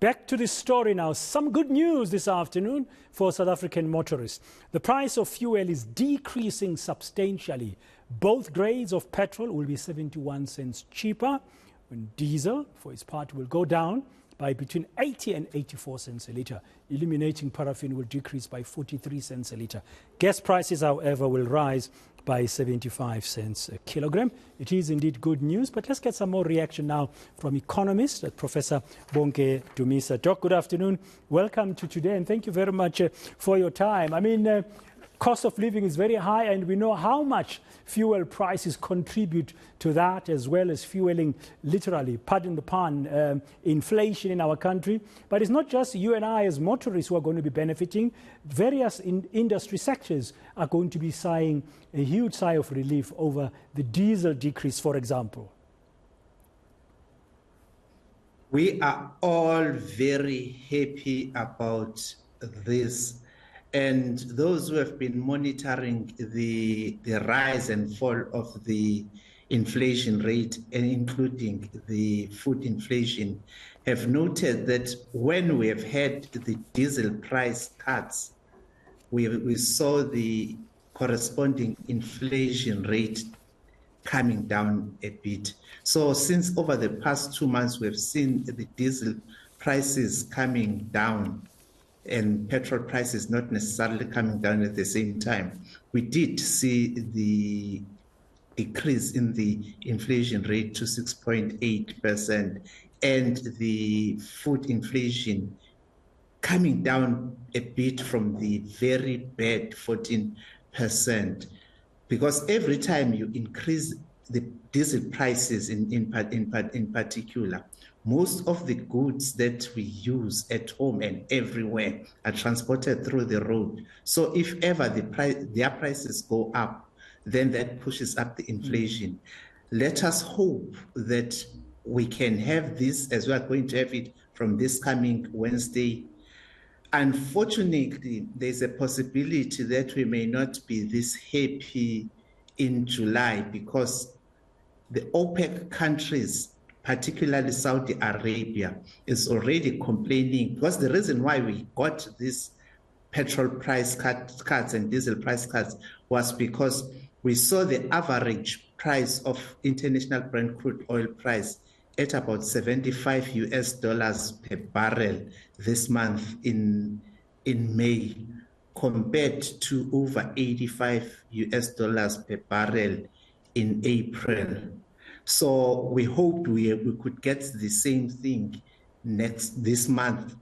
Back to this story now. Some good news this afternoon for South African motorists. The price of fuel is decreasing substantially. Both grades of petrol will be 71 cents cheaper, when diesel, for its part, will go down by between 80 and 84 cents a litre. Illuminating paraffin will decrease by 43 cents a litre. Gas prices, however, will rise by 75 cents a kilogram. It is indeed good news, but let's get some more reaction now from economist, Professor Bonke Dumisa. Doc, good afternoon. Welcome to today, and thank you very much for your time. I mean, cost of living is very high, and we know how much fuel prices contribute to that, as well as fueling, literally, pardon the pun, inflation in our country. But it's not just you and I as motorists who are going to be benefiting. Various industry sectors are going to be sighing a huge sigh of relief over the diesel decrease, for example. We are all very happy about this. And those who have been monitoring the rise and fall of the inflation rate, and including the food inflation, have noted that when we have had the diesel price cuts, we saw the corresponding inflation rate coming down a bit. So since over the past 2 months, we've seen the diesel prices coming down and petrol prices not necessarily coming down at the same time, we did see the decrease in the inflation rate to 6.8% and the food inflation coming down a bit from the very bad 14%. Because every time you increase the diesel prices in particular, most of the goods that we use at home and everywhere are transported through the road. So if ever their prices go up, then that pushes up the inflation. Let us hope that we can have this, as we are going to have it from this coming Wednesday. Unfortunately, there's a possibility that we may not be this happy in July, because the OPEC countries, particularly Saudi Arabia, is already complaining, because the reason why we got these petrol price cuts and diesel price cuts was because we saw the average price of international Brent crude oil price at about $75 per barrel this month in May, compared to over $85 per barrel in April. So we hoped we could get the same thing this month,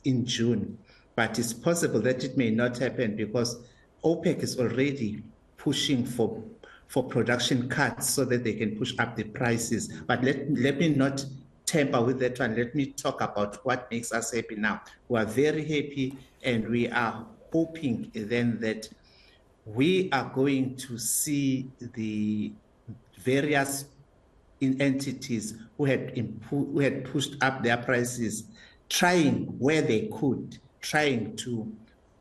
in June. But it's possible that it may not happen, because OPEC is already pushing for production cuts so that they can push up the prices. But let me not tamper with that one. Let me talk about what makes us happy now. We are very happy, and we are hoping then that we are going to see the various entities who had pushed up their prices, trying where they could, trying to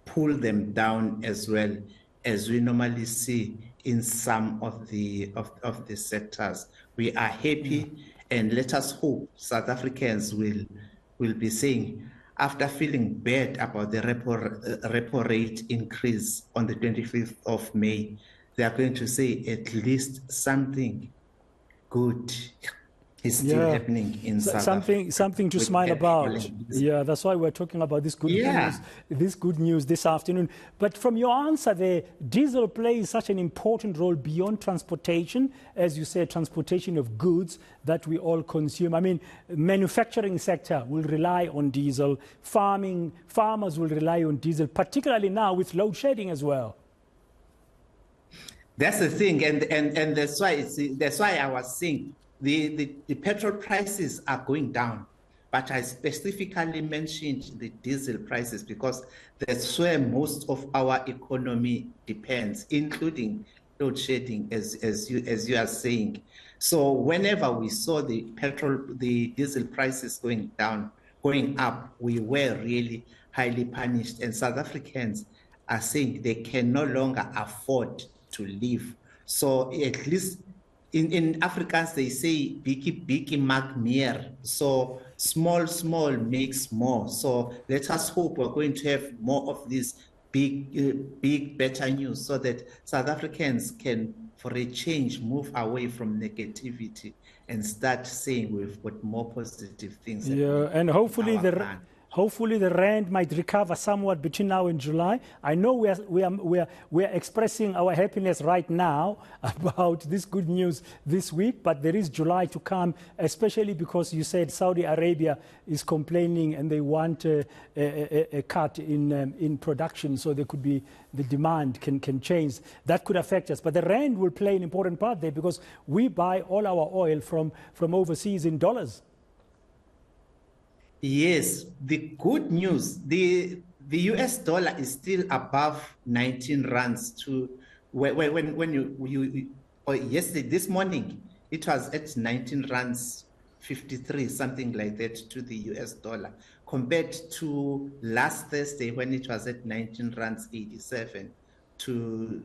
pull them down, as well as we normally see in some of the sectors. We are happy, and let us hope South Africans will be saying, after feeling bad about the repo rate increase on the 25th of May, they are going to say at least something good is still happening in South Africa. Something to smile about. Yeah, that's why we're talking about this good news this afternoon. But from your answer there, diesel plays such an important role beyond transportation, as you said, transportation of goods that we all consume. I mean, manufacturing sector will rely on diesel, farmers will rely on diesel, particularly now with load shedding as well. That's the thing, and that's why I was saying the petrol prices are going down, but I specifically mentioned the diesel prices because that's where most of our economy depends, including load shedding, as you are saying. So whenever we saw the diesel prices going up, we were really highly punished, and South Africans are saying they can no longer afford to live. So at least in Afrikaans, they say biki biki maak meer. So small makes more. So let us hope we're going to have more of this big, better news so that South Africans can, for a change, move away from negativity and start saying we've got more positive things. Yeah, and hopefully the rand might recover somewhat between now and July. I know we are expressing our happiness right now about this good news this week, but there is July to come, especially because you said Saudi Arabia is complaining and they want a cut in production, so there could be the demand can change. That could affect us, but the rand will play an important part there because we buy all our oil from overseas in dollars. Yes, the good news, the US dollar is still above 19 rands to when you yesterday, this morning, it was at 19 rands 53, something like that, to the US dollar, compared to last Thursday when it was at 19 rands 87 to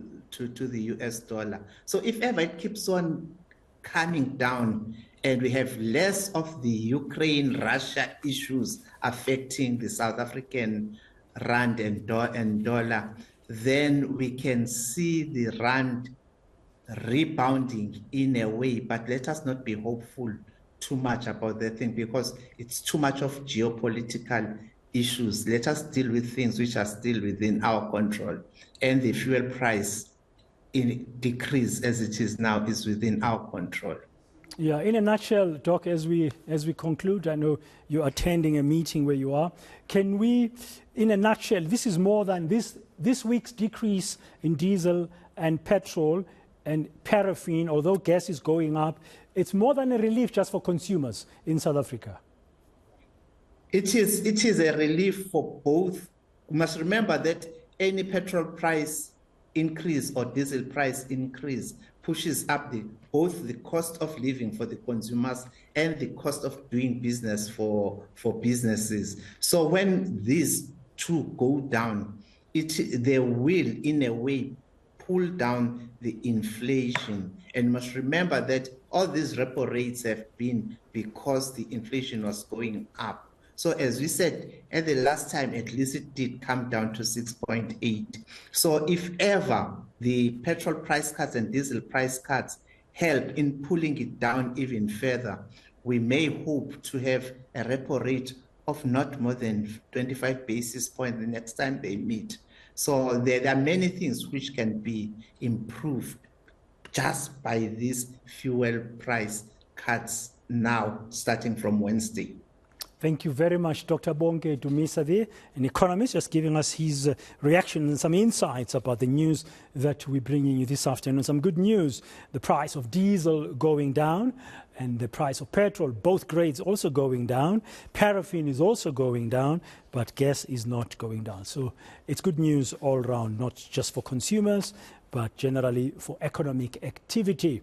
the US dollar. So if ever it keeps on coming down and we have less of the Ukraine-Russia issues affecting the South African rand and dollar, then we can see the rand rebounding in a way. But let us not be hopeful too much about that thing because it's too much of geopolitical issues. Let us deal with things which are still within our control. And the fuel price in decrease as it is now is within our control. Yeah, in a nutshell, Doc, as we conclude, I know you're attending a meeting where you are. Can we, in a nutshell, this is more than this week's decrease in diesel and petrol and paraffin, although gas is going up, it's more than a relief just for consumers in South Africa. It is a relief for both. We must remember that any petrol price increase or diesel price increase pushes up both the cost of living for the consumers and the cost of doing business for businesses. So when these two go down, they will, in a way, pull down the inflation. And you must remember that all these repo rates have been because the inflation was going up. So as we said, at the last time, at least it did come down to 6.8. So if ever the petrol price cuts and diesel price cuts help in pulling it down even further, we may hope to have a repo rate of not more than 25 basis points the next time they meet. So there are many things which can be improved just by these fuel price cuts now, starting from Wednesday. Thank you very much, Dr. Bonke Dumisa there, an economist, just giving us his reaction and some insights about the news that we're bringing you this afternoon. Some good news, the price of diesel going down and the price of petrol, both grades also going down. Paraffin is also going down, but gas is not going down. So it's good news all around, not just for consumers, but generally for economic activity.